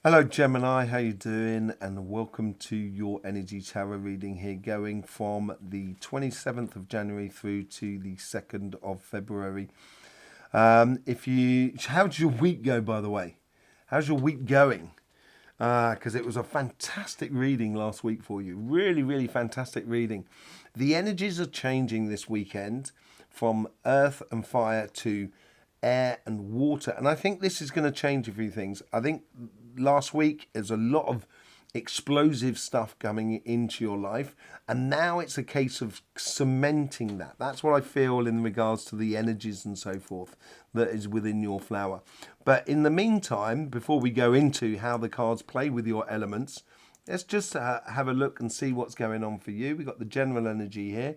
Hello Gemini, how you doing? And welcome to your energy tarot reading here, going from the 27th of January through to the 2nd of February. How'd your week go, by the way? How's your week going? Because it was a fantastic reading last week for you. Really, really fantastic reading. The energies are changing this weekend from earth and fire to air and water. And I think this is going to change a few things. I think last week there's a lot of explosive stuff coming into your life, and now it's a case of cementing that. That's what I feel in regards to the energies and so forth that is within your flower. But in the meantime, before we go into how the cards play with your elements, let's just have a look and see what's going on for you. We've got the general energy here.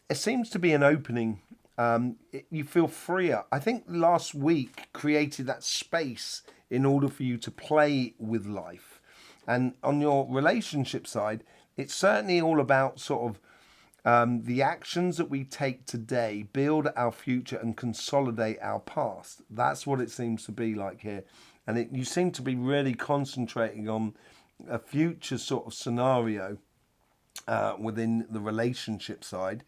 It seems to be an opening. You feel freer. I think last week created that space in order for you to play with life. And on your relationship side, it's certainly all about sort of the actions that we take today build our future and consolidate our past. That's what it seems to be like here. And you seem to be really concentrating on a future sort of scenario within the relationship side.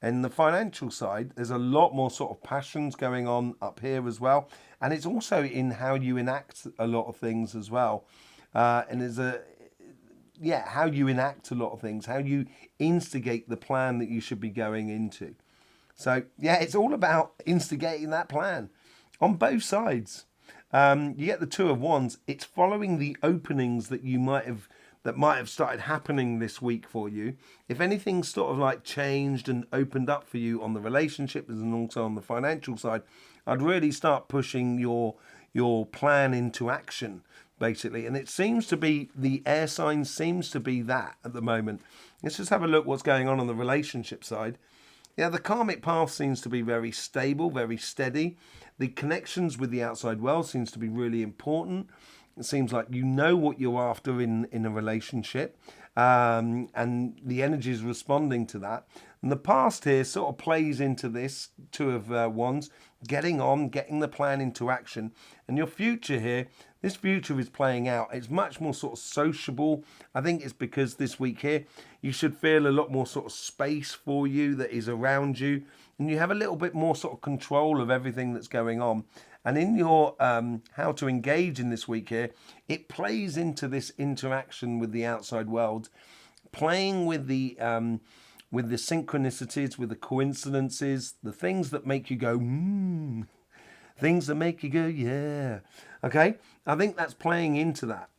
And the financial side, there's a lot more sort of passions going on up here as well. And it's also in how you enact a lot of things as well. And how you enact a lot of things, how you instigate the plan that you should be going into. So, yeah, it's all about instigating that plan on both sides. You get the Two of Wands. It's following the openings that might have started happening this week for you. If anything's sort of like changed and opened up for you on the relationships and also on the financial side, I'd really start pushing your plan into action, basically. And it seems to be, the air sign seems to be that at the moment. Let's just have a look what's going on the relationship side. Yeah, the karmic path seems to be very stable, very steady. The connections with the outside world seems to be really important. It seems like you know what you're after in a relationship, and the energy is responding to that. And the past here sort of plays into this Two of Wands, getting the plan into action. And your future here, this future is playing out. It's much more sort of sociable. I think it's because this week here, you should feel a lot more sort of space for you that is around you. And you have a little bit more sort of control of everything that's going on. And in your how to engage in this week here, it plays into this interaction with the outside world, playing with the synchronicities, with the coincidences, the things that make you go, things that make you go, yeah. Okay, I think that's playing into that,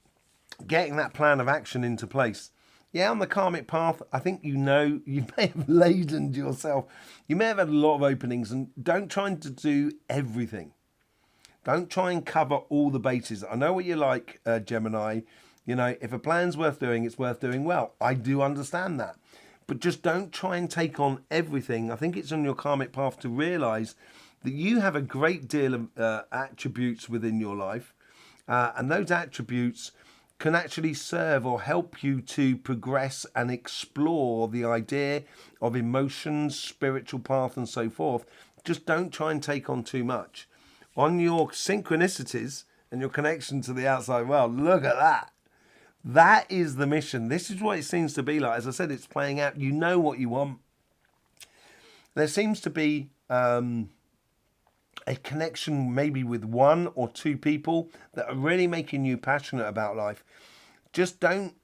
getting that plan of action into place. Yeah, on the karmic path, I think you may have ladened yourself. You may have had a lot of openings, and don't try to do everything. Don't try and cover all the bases. I know what you're like, Gemini. You know, if a plan's worth doing, it's worth doing well. I do understand that. But just don't try and take on everything. I think it's on your karmic path to realise that you have a great deal of attributes within your life. And those attributes can actually serve or help you to progress and explore the idea of emotions, spiritual path and so forth. Just don't try and take on too much. On your synchronicities and your connection to the outside world, look at that. That is the mission. This is what it seems to be like. As I said, it's playing out. You know what you want. There seems to be a connection maybe with one or two people that are really making you passionate about life. Just don't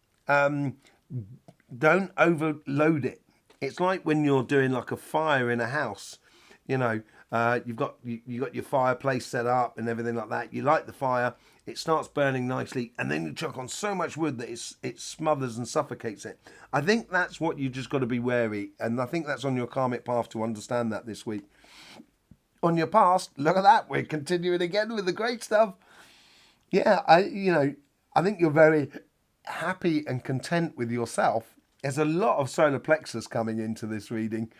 overload it. It's like when you're doing like a fire in a house, you know. You've got your fireplace set up and everything like that. You light the fire, it starts burning nicely, and then you chuck on so much wood that it smothers and suffocates it. I think that's what you just got to be wary, and I think that's on your karmic path to understand that this week. On your past, look at that. We're continuing again with the great stuff. Yeah, I think you're very happy and content with yourself. There's a lot of solar plexus coming into this reading.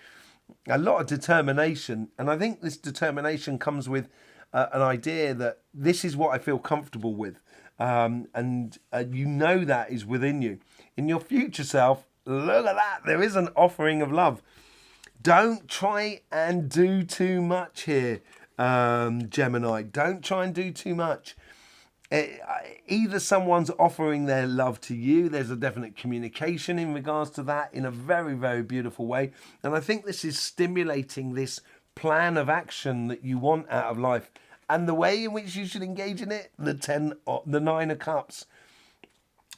A lot of determination, and I think this determination comes with an idea that this is what I feel comfortable with, and you know that is within you. In your future self, look at that, there is an offering of love. Don't try and do too much here, Gemini. Don't try and do too much. Either someone's offering their love to you, there's a definite communication in regards to that in a very, very beautiful way. And I think this is stimulating this plan of action that you want out of life. And the way in which you should engage in it, the 9 of Cups.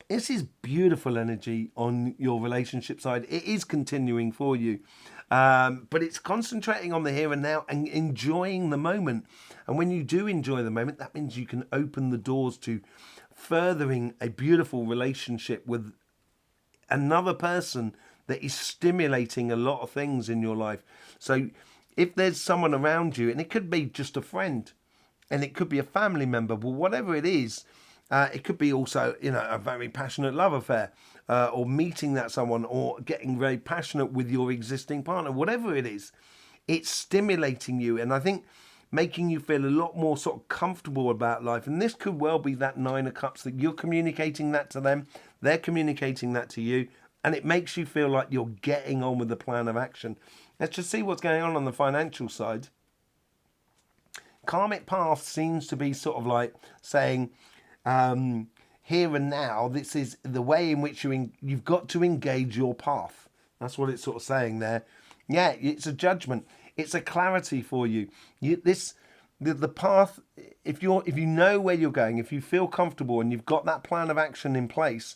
This is beautiful energy on your relationship side. It is continuing for you. But it's concentrating on the here and now and enjoying the moment. And when you do enjoy the moment, that means you can open the doors to furthering a beautiful relationship with another person that is stimulating a lot of things in your life. So if there's someone around you, and it could be just a friend, and it could be a family member, but whatever it is, it could be also, a very passionate love affair, or meeting that someone, or getting very passionate with your existing partner. Whatever it is, it's stimulating you, and I think making you feel a lot more sort of comfortable about life. And this could well be that 9 of Cups, that you're communicating that to them, they're communicating that to you, and it makes you feel like you're getting on with the plan of action. Let's just see what's going on the financial side. Karmic path seems to be sort of like saying, here and now, this is the way in which you've got to engage your path. That's what it's sort of saying there. Yeah, it's a judgment. It's a clarity for you. The path. If you know where you're going, if you feel comfortable and you've got that plan of action in place,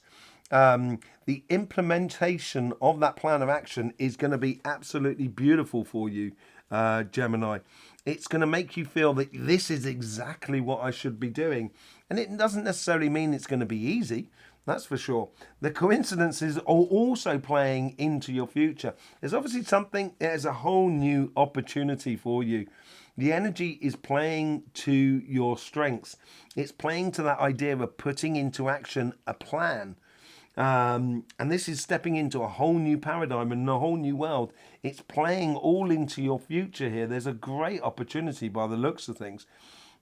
the implementation of that plan of action is going to be absolutely beautiful for you, Gemini. It's going to make you feel that this is exactly what I should be doing. And it doesn't necessarily mean it's going to be easy. That's for sure. The coincidences are also playing into your future. There's obviously there's a whole new opportunity for you. The energy is playing to your strengths. It's playing to that idea of putting into action a plan. And this is stepping into a whole new paradigm and a whole new world. It's playing all into your future here. There's a great opportunity by the looks of things.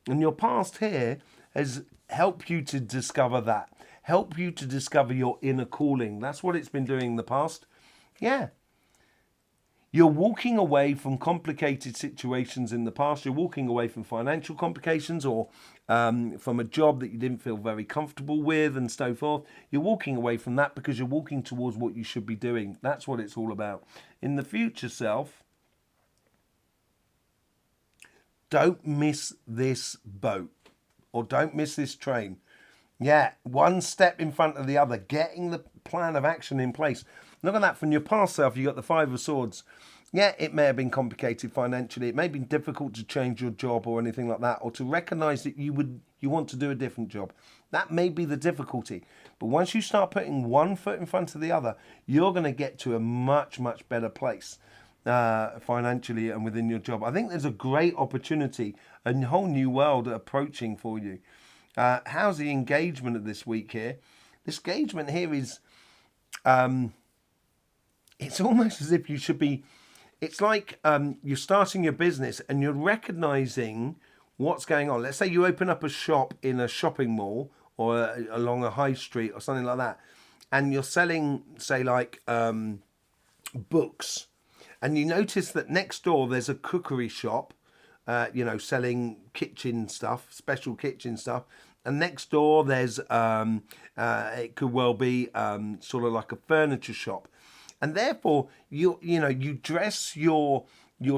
And your past here has helped you to discover that. Help you to discover your inner calling. That's what it's been doing in the past. Yeah. You're walking away from complicated situations in the past. You're walking away from financial complications, or from a job that you didn't feel very comfortable with and so forth. You're walking away from that because you're walking towards what you should be doing. That's what it's all about. In the future self, don't miss this boat, or don't miss this train. Yeah, one step in front of the other, getting the plan of action in place. Look at that, from your past self, you got the 5 of Swords. Yeah, it may have been complicated financially. It may have been difficult to change your job or anything like that, or to recognise that you want to do a different job. That may be the difficulty. But once you start putting one foot in front of the other, you're going to get to a much, much better place financially and within your job. I think there's a great opportunity, a whole new world approaching for you. How's the engagement of this week here? This engagement here is, it's almost as if you should be, it's like you're starting your business and you're recognizing what's going on. Let's say you open up a shop in a shopping mall, or along a high street or something like that, and you're selling, say, like books, and you notice that next door there's a cookery shop, selling kitchen stuff, special kitchen stuff. And next door there's, it could well be sort of like a furniture shop. And therefore, you dress your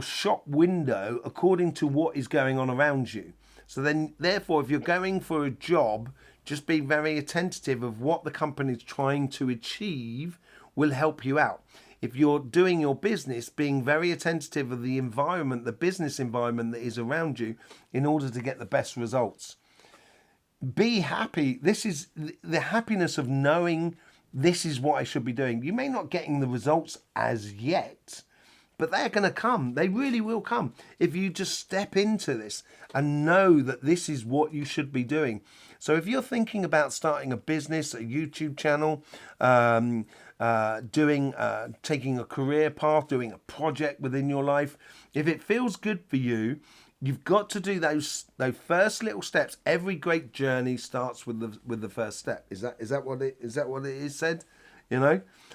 shop window according to what is going on around you. So then, therefore, if you're going for a job, just be very attentive of what the company is trying to achieve will help you out. If you're doing your business, being very attentive of the environment, the business environment that is around you, in order to get the best results. Be happy. This is the happiness of knowing this is what I should be doing. You may not getting the results as yet, but they're going to come. They really will come if you just step into this and know that this is what you should be doing. So if you're thinking about starting a business, a YouTube channel, taking a career path, doing a project within your life, if it feels good for you, you've got to do those first little steps. Every great journey starts with the first step. Is that what it is said?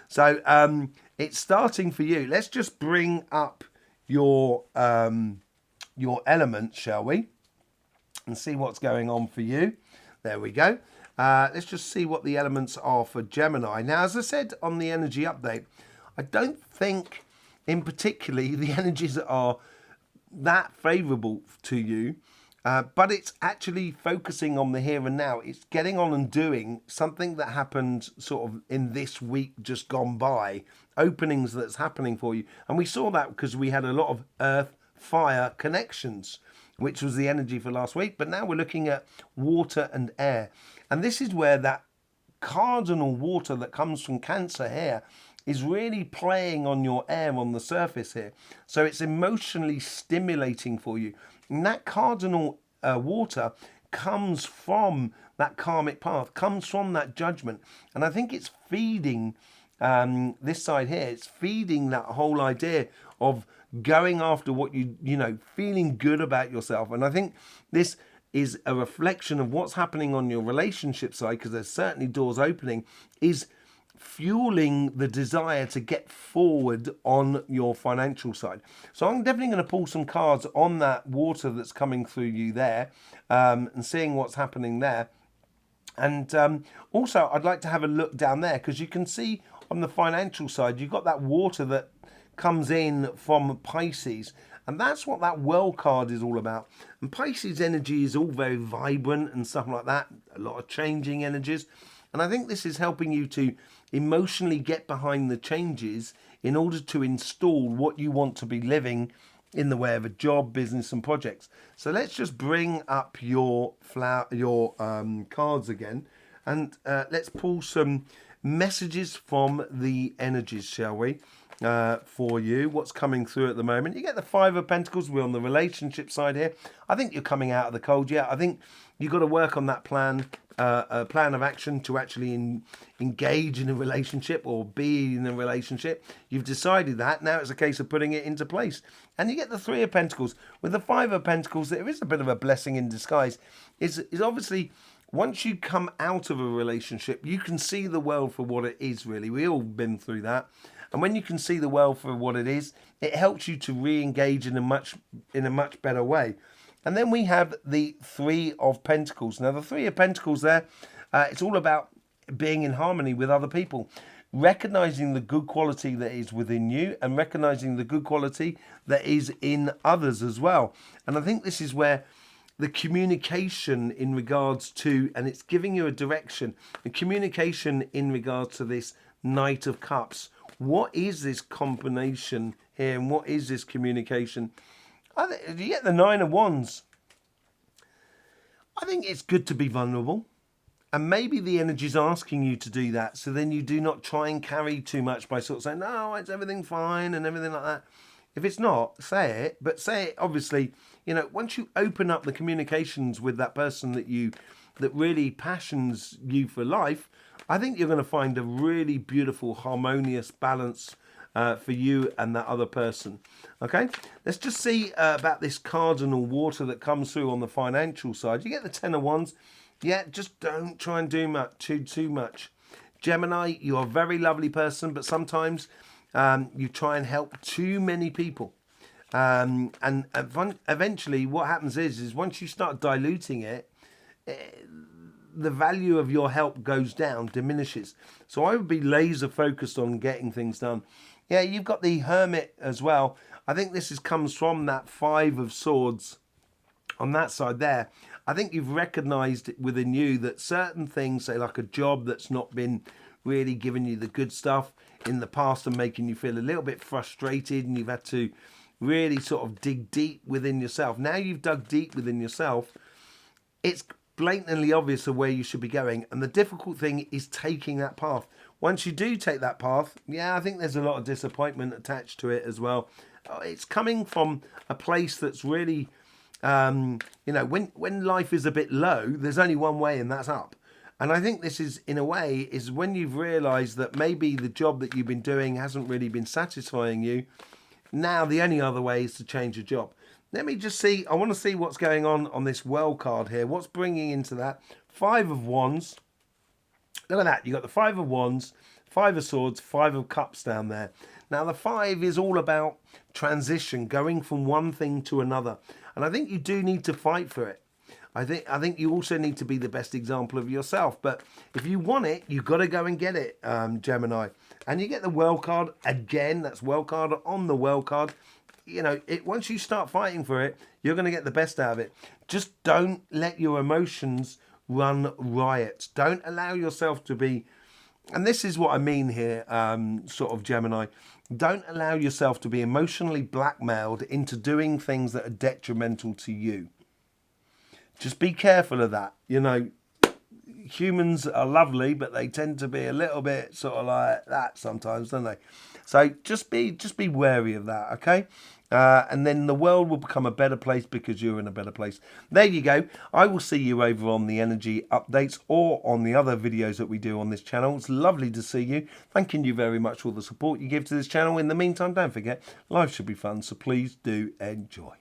So it's starting for you. Let's just bring up your your elements, shall we? And see what's going on for you. There we go. Let's just see what the elements are for Gemini. Now, as I said on the energy update, I don't think in particularly the energies are that favourable to you, but it's actually focusing on the here and now. It's getting on and doing something that happened sort of in this week just gone by, openings that's happening for you. And we saw that because we had a lot of earth, fire connections, which was the energy for last week. But now we're looking at water and air. And this is where that cardinal water that comes from Cancer here is really playing on your air on the surface here. So it's emotionally stimulating for you. And that cardinal water comes from that karmic path, comes from that judgment. And I think it's feeding this side here. It's feeding that whole idea of going after what you know, feeling good about yourself. And I think this is a reflection of what's happening on your relationship side, because there's certainly doors opening, is fueling the desire to get forward on your financial side. So I'm definitely going to pull some cards on that water that's coming through you there, and seeing what's happening there. And also I'd like to have a look down there, because you can see on the financial side you've got that water that comes in from Pisces, and that's what that well card is all about. And Pisces energy is all very vibrant and stuff like that, a lot of changing energies. And I think this is helping you to emotionally get behind the changes in order to install what you want to be living in the way of a job, business and projects. So let's just bring up your cards again, and let's pull some messages from the energies, shall we, for you. What's coming through at the moment? You get the Five of Pentacles. We're on the relationship side here. I think you're coming out of the cold. Yeah, I think you've got to work on that plan, a plan of action to actually engage in a relationship or be in a relationship. You've decided that. Now it's a case of putting it into place. And you get the Three of Pentacles. With the Five of Pentacles, there is a bit of a blessing in disguise. Is obviously, once you come out of a relationship, you can see the world for what it is, really. We all been through that. And when you can see the world for what it is, it helps you to re-engage in a much better way. And then we have the Three of Pentacles. Now, the Three of Pentacles there, it's all about being in harmony with other people, recognizing the good quality that is within you and recognizing the good quality that is in others as well. And I think this is where the communication in regards to, and it's giving you a direction, the communication in regards to this Knight of Cups. What is this combination here, and what is this communication? You get the Nine of Wands. I think it's good to be vulnerable, and maybe the energy's asking you to do that, so then you do not try and carry too much by sort of saying, no, it's everything fine and everything like that. If it's not, say it, but say it obviously, you know, once you open up the communications with that person that really passions you for life, I think you're going to find a really beautiful, harmonious balance for you and that other person. Okay, let's just see about this cardinal water that comes through on the financial side. You get the Ten of Wands. Yeah, just don't try and do too much. Gemini, you're a very lovely person, but sometimes you try and help too many people. And eventually what happens is once you start diluting it, the value of your help goes down, diminishes. So I would be laser focused on getting things done. Yeah, you've got the Hermit as well. I think this comes from that Five of Swords on that side there. I think you've recognized within you that certain things, say like a job that's not been really giving you the good stuff in the past and making you feel a little bit frustrated, and you've had to really sort of dig deep within yourself. Now you've dug deep within yourself, it's blatantly obvious of where you should be going, and the difficult thing is taking that path. Once you do take that path, yeah, I think there's a lot of disappointment attached to it as well. It's coming from a place that's really, you know, when life is a bit low, there's only one way, and that's up. And I think this is, in a way, is when you've realised that maybe the job that you've been doing hasn't really been satisfying you. Now the only other way is to change your job. Let me just see. I want to see what's going on this well card here. What's bringing into that? Five of Wands. Look at that. You've got the Five of Wands, Five of Swords, Five of Cups down there. Now, the 5 is all about transition, going from one thing to another. And I think you do need to fight for it. I think you also need to be the best example of yourself. But if you want it, you've got to go and get it, Gemini. And you get the world card again. That's world card on the world card. You know, once you start fighting for it, you're going to get the best out of it. Just don't let your emotions run riot. Don't allow yourself to be, and this is what I mean here, sort of Gemini, don't allow yourself to be emotionally blackmailed into doing things that are detrimental to you. Just be careful of that. You know, humans are lovely, but they tend to be a little bit sort of like that sometimes, don't they? So just be wary of that, okay? And then the world will become a better place because you're in a better place. There you go. I will see you over on the energy updates or on the other videos that we do on this channel. It's lovely to see you. Thanking you very much for the support you give to this channel. In the meantime, don't forget, life should be fun, so please do enjoy.